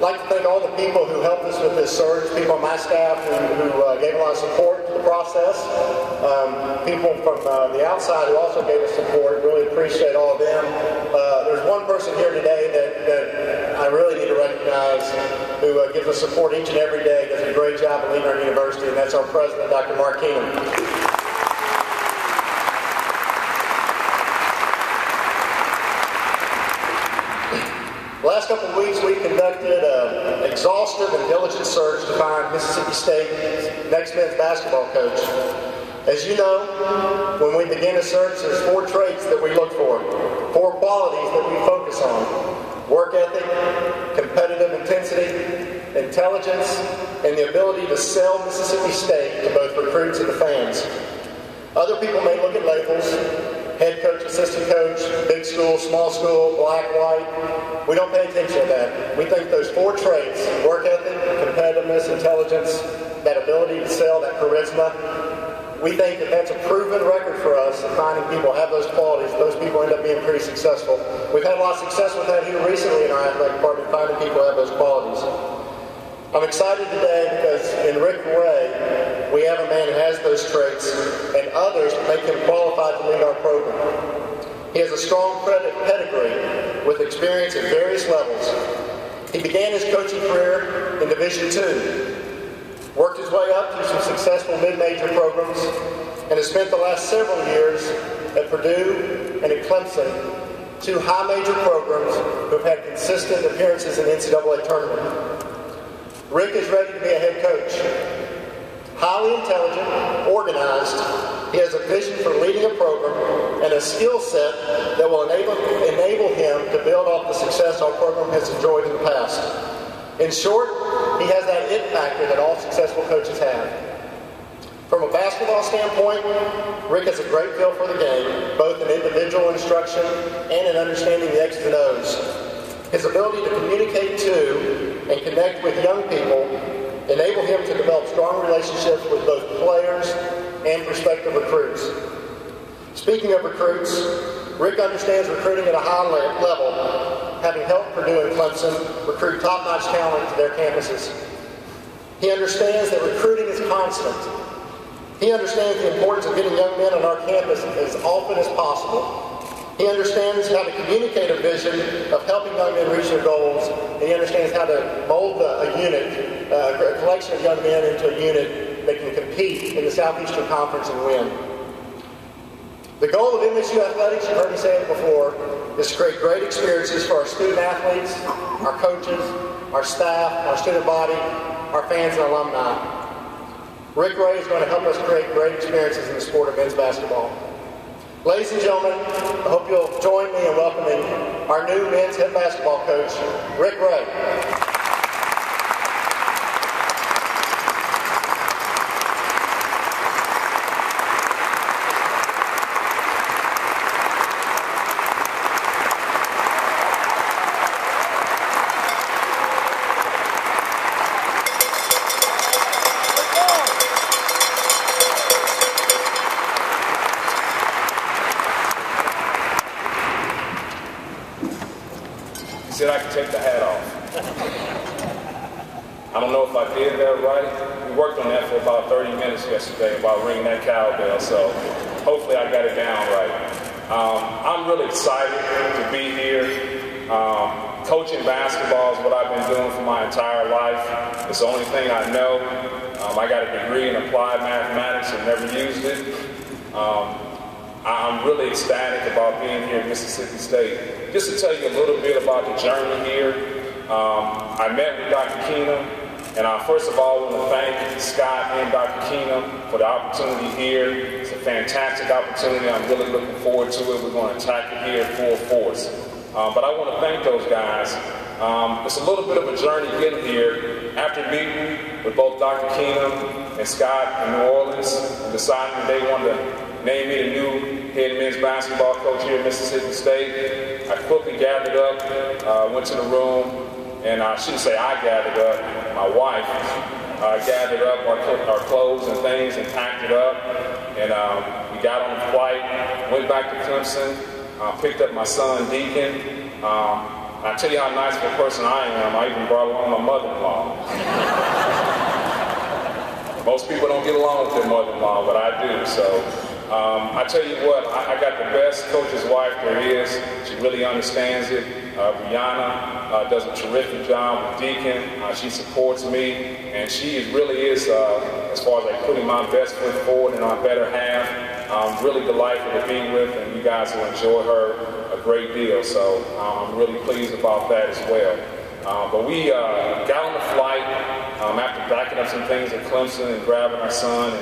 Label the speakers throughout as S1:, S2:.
S1: like to thank all the people who helped us with this surge, people on my staff who gave a lot of support to the process, people from the outside who also gave us support. Really appreciate all of them. There's one person here today that I really need to recognize who gives us support each and every day, does a great job of leading our university, and that's our president, Dr. Mark Keenum. The last couple of weeks, we conducted an exhaustive and diligent search to find Mississippi State's next men's basketball coach. As you know, when we begin a search, there's 4 traits that we look for, 4 qualities that we focus on: work ethic, competitive intensity, intelligence, and the ability to sell Mississippi State to both recruits and the fans. Other people may look at labels: head coach, assistant coach, big school, small school, black, white. We don't pay attention to that. We think those 4 traits, work ethic, competitiveness, intelligence, that ability to sell, that charisma, we think that that's a proven record for us of finding people who have those qualities. Those people end up being pretty successful. We've had a lot of success with that here recently in our athletic department, finding people who have those qualities. I'm excited today because in Rick Ray, we have a man who has those traits, and others make him qualified to lead our program. He has a strong pedigree with experience at various levels. He began his coaching career in Division II, worked his way up through some successful mid-major programs, and has spent the last several years at Purdue and at Clemson, 2 high-major programs who have had consistent appearances in the NCAA tournament. Rick is ready to be a head coach. Highly intelligent, organized, he has a vision for leading a program and a skill set that will enable him to build off the success our program has enjoyed in the past. In short, he has that it factor that all successful coaches have. From a basketball standpoint, Rick has a great feel for the game, both in individual instruction and in understanding the X's and O's. His ability to communicate to and connect with young people enable him to develop strong relationships with both players and prospective recruits. Speaking of recruits, Rick understands recruiting at a high level, having helped Purdue and Clemson recruit top-notch talent to their campuses. He understands that recruiting is constant. He understands the importance of getting young men on our campus as often as possible. He understands how to communicate a vision of helping young men reach their goals, and he understands how to mold a unit, a collection of young men into a unit that can compete in the Southeastern Conference and win. The goal of MSU Athletics, you've heard me say it before, is to create great experiences for our student athletes, our coaches, our staff, our student body, our fans and alumni. Rick Ray is going to help us create great experiences in the sport of men's basketball. Ladies and gentlemen, I hope you'll join me in welcoming our new men's head basketball coach, Rick Ray.
S2: Said I could take the hat off. I don't know if I did that right. We worked on that for about 30 minutes yesterday about ringing that cowbell, so hopefully I got it down right. I'm really excited to be here. Coaching basketball is what I've been doing for my entire life. It's the only thing I know. I got a degree in applied mathematics and never used it. I'm really ecstatic about being here at Mississippi State. Just to tell you a little bit about the journey here, I met with Dr. Keenum, and I first of all want to thank Scott and Dr. Keenum for the opportunity here. It's a fantastic opportunity. I'm really looking forward to it. We're going to attack it here in full force. But I want to thank those guys. It's a little bit of a journey getting here. After meeting with both Dr. Keenum and Scott in New Orleans and deciding that they wanted to name me the new head men's basketball coach here at Mississippi State, I quickly gathered up, went to the room, and I shouldn't say I gathered up, my wife gathered up our clothes and things and packed it up, and we got on the flight, went back to Clemson, picked up my son Deacon. And I tell you how nice of a person I am, I even brought along my mother-in-law. Most people don't get along with their mother-in-law, but I do. So I tell you what, I got the best coach's wife there is. She really understands it. Brianna does a terrific job with Deacon. She supports me, and she really is, as far as like putting my best foot forward and my better half. I'm really delightful to be with, and you guys will enjoy her a great deal. So I'm really pleased about that as well. But we got on the flight after backing up some things at Clemson and grabbing our son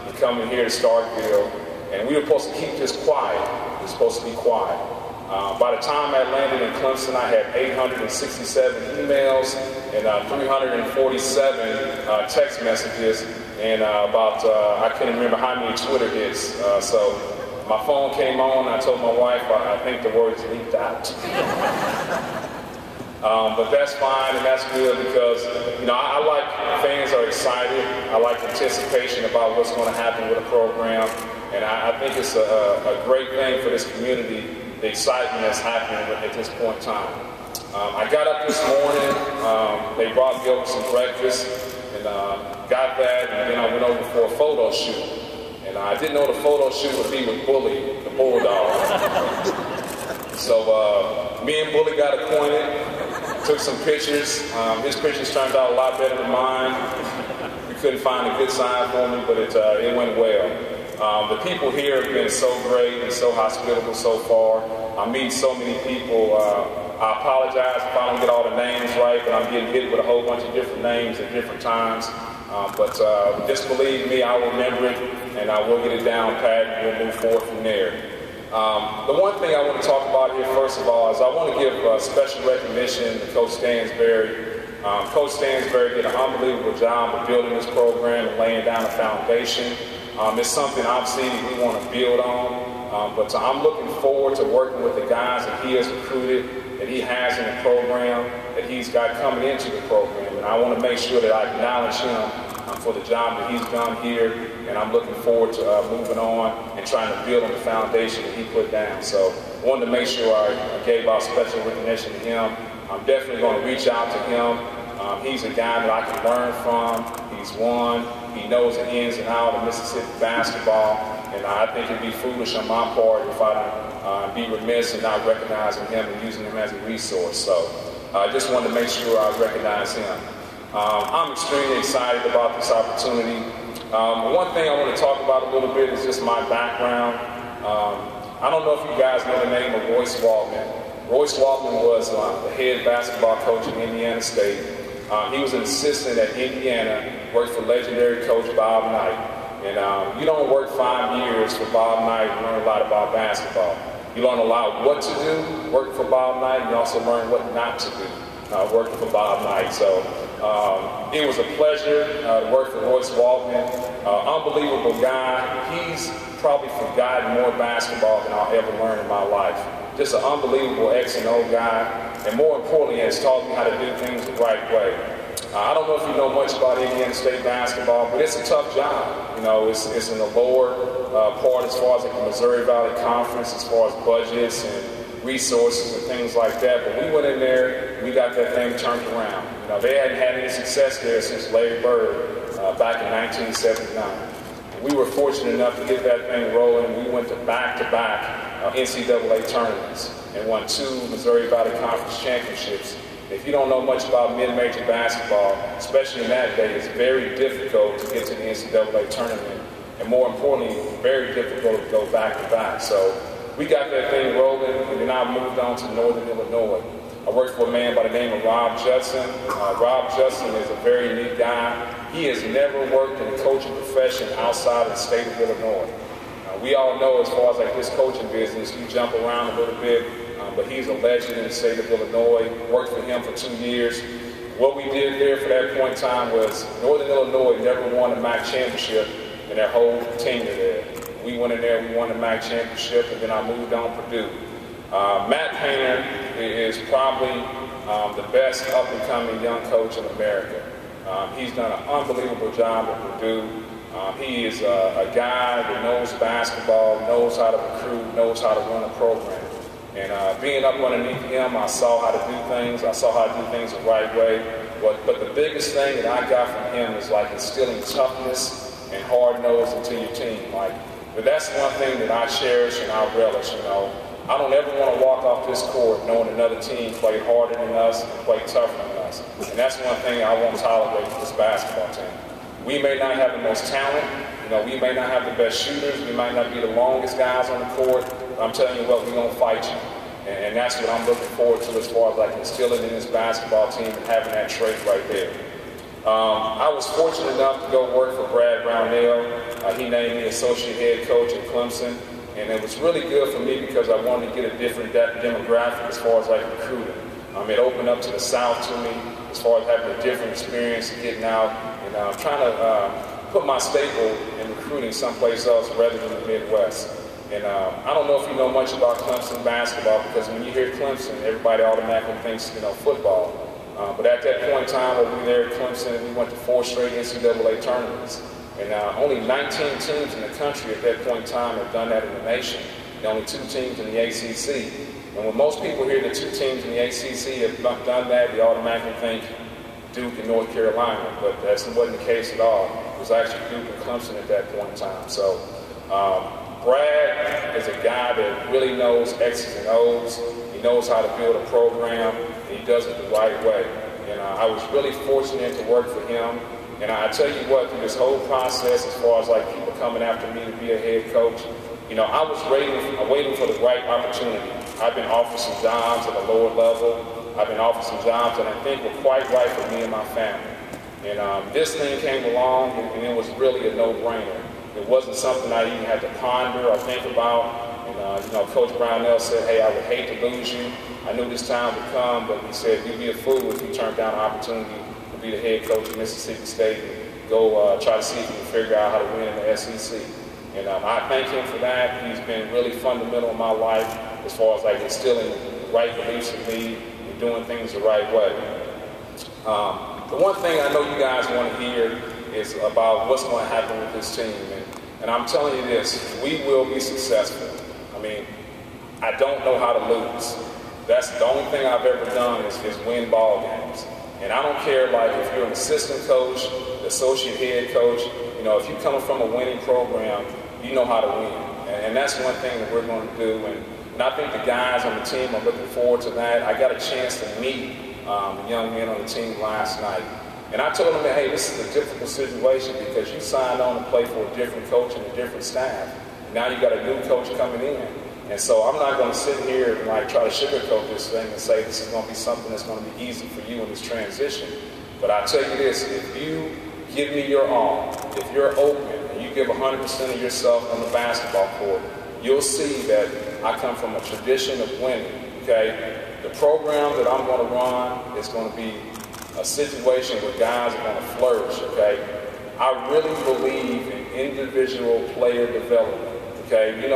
S2: and coming here to Starkville. And we were supposed to keep this quiet. We were supposed to be quiet. By the time I landed in Clemson, I had 867 emails and 347 text messages and I can't remember how many Twitter hits. So my phone came on. I told my wife, I think the words leaked out. But that's fine and that's good because, I like fans are excited. I like anticipation about what's going to happen with the program. And I think it's a great thing for this community, the excitement that's happening at this point in time. I got up this morning, they brought me over some breakfast, and got that, and then I went over for a photo shoot. And I didn't know the photo shoot would be with Bully, the Bulldog. So me and Bully got acquainted, took some pictures. His pictures turned out a lot better than mine. We couldn't find a good sign for me, but it went well. The people here have been so great and so hospitable so far. I meet so many people. I apologize if I don't get all the names right, but I'm getting hit with a whole bunch of different names at different times. But just believe me, I'll remember it, and I will get it down pat, and we'll move forward from there. The one thing I want to talk about here, first of all, is I want to give special recognition to Coach Stansberry. Coach Stansberry did an unbelievable job of building this program and laying down a foundation. It's something obviously we want to build on, but I'm looking forward to working with the guys that he has recruited, that he has in the program, that he's got coming into the program. And I want to make sure that I acknowledge him for the job that he's done here, and I'm looking forward to moving on and trying to build on the foundation that he put down. So I wanted to make sure I gave out special recognition to him. I'm definitely going to reach out to him. He's a guy that I can learn from. He's won. He knows the ins and outs of Mississippi basketball, and I think it'd be foolish on my part if I don't be remiss in not recognizing him and using him as a resource. So I just wanted to make sure I recognize him. I'm extremely excited about this opportunity. One thing I want to talk about a little bit is just my background. I don't know if you guys know the name of Royce Waltman. Royce Waltman was the head basketball coach at Indiana State. He was an assistant at Indiana, worked for legendary coach Bob Knight. And you don't work 5 years for Bob Knight and learn a lot about basketball. You learn a lot what to do, working for Bob Knight, and you also learn what not to do, working for Bob Knight. So it was a pleasure to work for Royce Waltman. Unbelievable guy. He's probably forgotten more basketball than I'll ever learn in my life. Just an unbelievable X and O guy, and more importantly, has taught me how to do things the right way. I don't know if you know much about Indiana State basketball, but it's a tough job. It's in the lower part as far as like the Missouri Valley Conference, as far as budgets and resources and things like that. But we went in there, we got that thing turned around. They hadn't had any success there since Larry Bird back in 1979. We were fortunate enough to get that thing rolling. We went to back-to-back NCAA tournaments and won 2 Missouri Valley Conference championships. If you don't know much about mid-major basketball, especially in that day, it's very difficult to get to the NCAA tournament. And more importantly, very difficult to go back-to-back. So we got that thing rolling, and then I moved on to Northern Illinois. I worked for a man by the name of Rob Judson. Rob Judson is a very neat guy. He has never worked in the coaching profession outside of the state of Illinois. We all know as far as like this coaching business, you jump around a little bit, but he's a legend in the state of Illinois. Worked for him for 2 years. What we did there for that point in time was Northern Illinois never won a MAC championship in their whole tenure there. We went in there, we won the MAC championship, and then I moved on to Purdue. Matt Painter is probably the best up-and-coming young coach in America. He's done an unbelievable job at Purdue. He is a guy that knows basketball, knows how to recruit, knows how to run a program. And being up underneath him, I saw how to do things. I saw how to do things the right way. But the biggest thing that I got from him is like instilling toughness and hard-nosed into your team. But that's one thing that I cherish and I relish, I don't ever want to walk off this court knowing another team played harder than us and played tougher than us. And that's one thing I won't tolerate with this basketball team. We may not have the most talent, we may not have the best shooters, we might not be the longest guys on the court, but I'm telling you what, we're going to fight you. And that's what I'm looking forward to as far as like instilling in this basketball team and having that trait right there. I was fortunate enough to go work for Brad Brownell. He named me associate head coach at Clemson. And it was really good for me because I wanted to get a different demographic as far as like recruiting. It opened up to the South to me as far as having a different experience and getting out and trying to put my staple in recruiting someplace else rather than the Midwest. And I don't know if you know much about Clemson basketball because when you hear Clemson, everybody automatically thinks, football. But at that point in time when we were there at Clemson, we went to 4 straight NCAA tournaments. And only 19 teams in the country at that point in time have done that in the nation. And only 2 teams in the ACC. And when most people hear the 2 teams in the ACC have done that, they automatically think Duke and North Carolina. But that wasn't the case at all. It was actually Duke and Clemson at that point in time. So Brad is a guy that really knows X's and O's. He knows how to build a program, and he does it the right way. And I was really fortunate to work for him. And I tell you what, through this whole process, as far as like people coming after me to be a head coach, I was waiting for the right opportunity. I've been offered some jobs at a lower level. I've been offered some jobs that I think were quite right for me and my family. And this thing came along, and it was really a no-brainer. It wasn't something I even had to ponder or think about. And Coach Brownell said, hey, I would hate to lose you. I knew this time would come, but he said, you'd be a fool if you turned down an opportunity to be the head coach of Mississippi State and go try to see if you can figure out how to win in the SEC. And I thank him for that. He's been really fundamental in my life as far as like instilling the right beliefs in me and doing things the right way. The one thing I know you guys want to hear is about what's going to happen with this team. And I'm telling you this, we will be successful. I don't know how to lose. That's the only thing I've ever done is win ball games. And I don't care like if you're an assistant coach, the associate head coach, if you're coming from a winning program, you know how to win. And that's one thing that we're going to do. And I think the guys on the team are looking forward to that. I got a chance to meet the young men on the team last night. And I told them that, hey, this is a difficult situation because you signed on to play for a different coach and a different staff. Now you got a new coach coming in. And so I'm not going to sit here and like try to sugarcoat this thing and say this is going to be something that's going to be easy for you in this transition. But I tell you this, if you give me your all, if you're open and you give 100% of yourself on the basketball court, you'll see that I come from a tradition of winning, okay? The program that I'm going to run is going to be a situation where guys are going to flourish, okay? I really believe in individual player development. Okay, in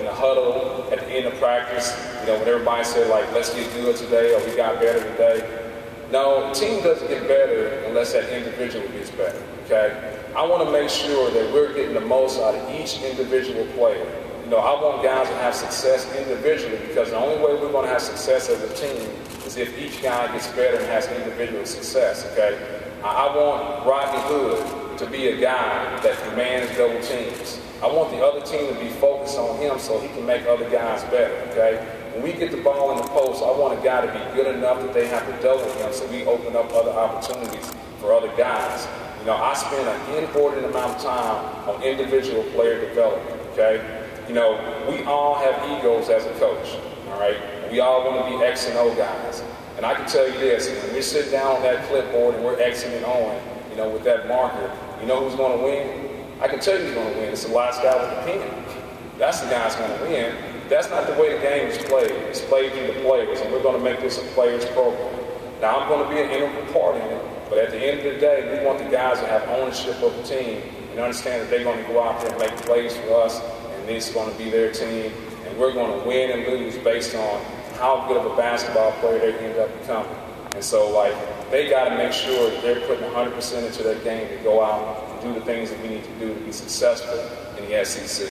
S2: the huddle, at the end of practice, when everybody said, like, let's get good today or we got better today. No, the team doesn't get better unless that individual gets better, okay? I want to make sure that we're getting the most out of each individual player. I want guys to have success individually because the only way we're going to have success as a team is if each guy gets better and has individual success, okay? I want Rodney Hood to be a guy that commands double teams. I want the other team to be focused on him so he can make other guys better, okay? When we get the ball in the post, I want a guy to be good enough that they have to double him so we open up other opportunities for other guys. I spend an inordinate amount of time on individual player development, okay? We all have egos as a coach, all right? We all want to be X and O guys. And I can tell you this, when we sit down on that clipboard and we're Xing and O'ing, with that marker, who's going to win? I can tell you who's going to win. It's the last guy with the pen. That's the guy that's going to win. That's not the way the game is played. It's played through the players, and we're going to make this a players program. Now, I'm going to be an integral part in it, but at the end of the day, we want the guys to have ownership of the team and understand that they're going to go out there and make plays for us, and this is going to be their team, and we're going to win and lose based on how good of a basketball player they end up becoming. And so, they got to make sure that they're putting 100% into their game to go out and do the things that we need to do to be successful in the SEC.